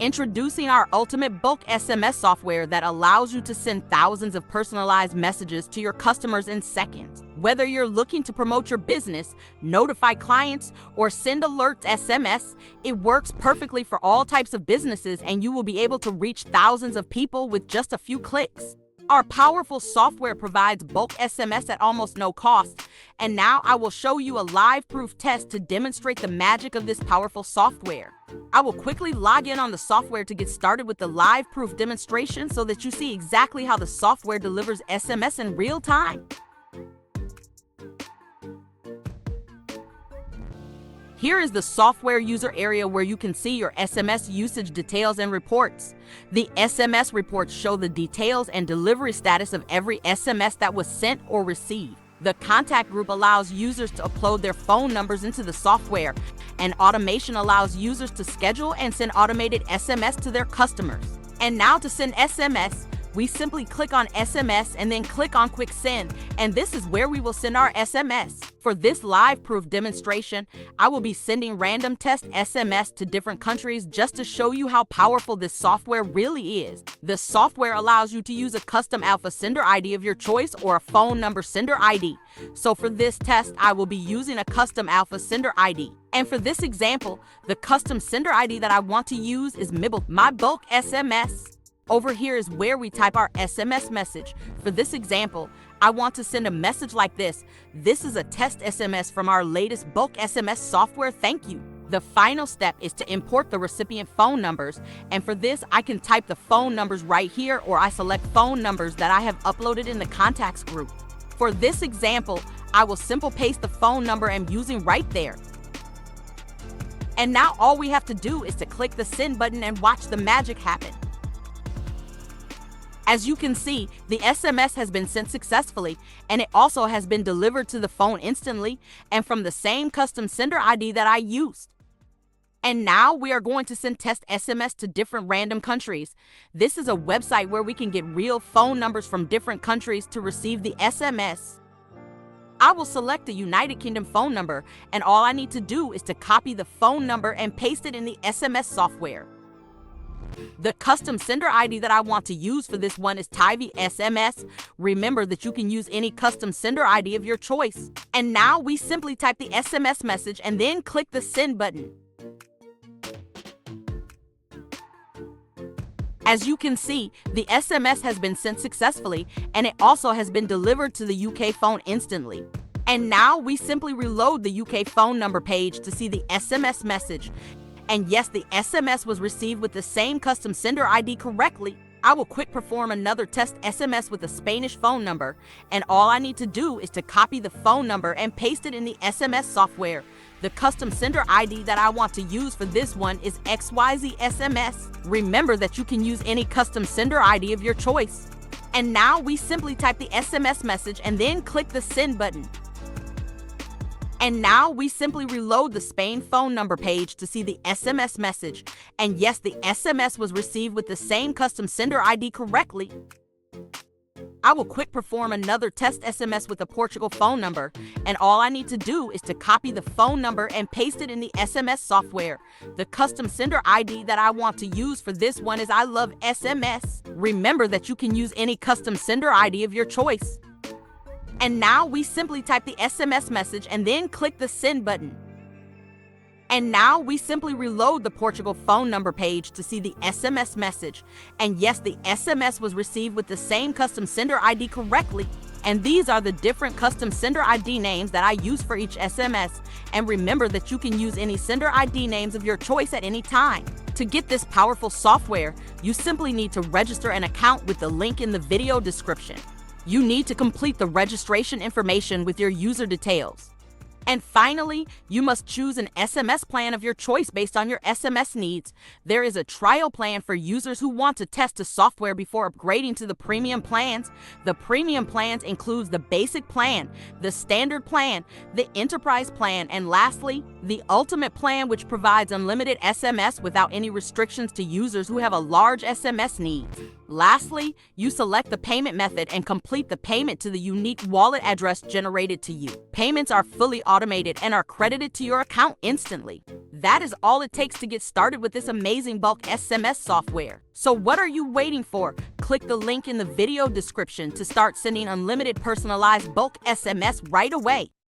Introducing our ultimate bulk SMS software that allows you to send thousands of personalized messages to your customers in seconds. Whether you're looking to promote your business, notify clients, or send alerts SMS, it works perfectly for all types of businesses, and you will be able to reach thousands of people with just a few clicks. Our powerful software provides bulk SMS at almost no cost, and now I will show you a live proof test to demonstrate the magic of this powerful software. I will quickly log in on the software to get started with the live proof demonstration so that you see exactly how the software delivers SMS in real time. Here is the software user area where you can see your SMS usage details and reports. The SMS reports show the details and delivery status of every SMS that was sent or received. The contact group allows users to upload their phone numbers into the software, and automation allows users to schedule and send automated SMS to their customers. And now to send SMS, we simply click on SMS and then click on Quick Send, and this is where we will send our SMS. For this live proof demonstration, I will be sending random test SMS to different countries just to show you how powerful this software really is. The software allows you to use a custom alpha sender ID of your choice or a phone number sender ID. So for this test, I will be using a custom alpha sender ID. And for this example, the custom sender ID that I want to use is my bulk SMS. Over here is where we type our SMS message. For this example, I want to send a message like this. This is a test SMS from our latest bulk SMS software. Thank you. The final step is to import the recipient phone numbers. And for this, I can type the phone numbers right here, or I select phone numbers that I have uploaded in the contacts group. For this example, I will simply paste the phone number I'm using right there. And now all we have to do is to click the send button and watch the magic happen. As you can see, the SMS has been sent successfully, and it also has been delivered to the phone instantly and from the same custom sender ID that I used. And now we are going to send test SMS to different random countries. This is a website where we can get real phone numbers from different countries to receive the SMS. I will select the United Kingdom phone number, and all I need to do is to copy the phone number and paste it in the SMS software. The custom sender ID that I want to use for this one is NVTV SMS. Remember that you can use any custom sender ID of your choice. And now we simply type the SMS message and then click the send button. As you can see, the SMS has been sent successfully, and it also has been delivered to the UK phone instantly. And now we simply reload the UK phone number page to see the SMS message. And yes, the SMS was received with the same custom sender ID correctly. I will quick perform another test SMS with a Spanish phone number, and all I need to do is to copy the phone number and paste it in the SMS software. The custom sender ID that I want to use for this one is XYZ SMS. Remember that you can use any custom sender ID of your choice. And now we simply type the SMS message and then click the send button. And now we simply reload the Spain phone number page to see the SMS message. And yes, the SMS was received with the same custom sender ID correctly. I will quick perform another test SMS with a Portugal phone number, and all I need to do is to copy the phone number and paste it in the SMS software. The custom sender ID that I want to use for this one is I love SMS. Remember that you can use any custom sender ID of your choice. And now we simply type the SMS message and then click the send button. And now we simply reload the Portugal phone number page to see the SMS message. And yes, the SMS was received with the same custom sender ID correctly. And these are the different custom sender ID names that I use for each SMS. And remember that you can use any sender ID names of your choice at any time. To get this powerful software, you simply need to register an account with the link in the video description. You need to complete the registration information with your user details. And finally, you must choose an SMS plan of your choice based on your SMS needs. There is a trial plan for users who want to test the software before upgrading to the premium plans. The premium plans includes the basic plan, the standard plan, the enterprise plan, and lastly, the ultimate plan, which provides unlimited SMS without any restrictions to users who have a large SMS needs. Lastly, you select the payment method and complete the payment to the unique wallet address generated to you. Payments are fully automated and are credited to your account instantly. That is all it takes to get started with this amazing bulk SMS software. So what are you waiting for? Click the link in the video description to start sending unlimited personalized bulk SMS right away.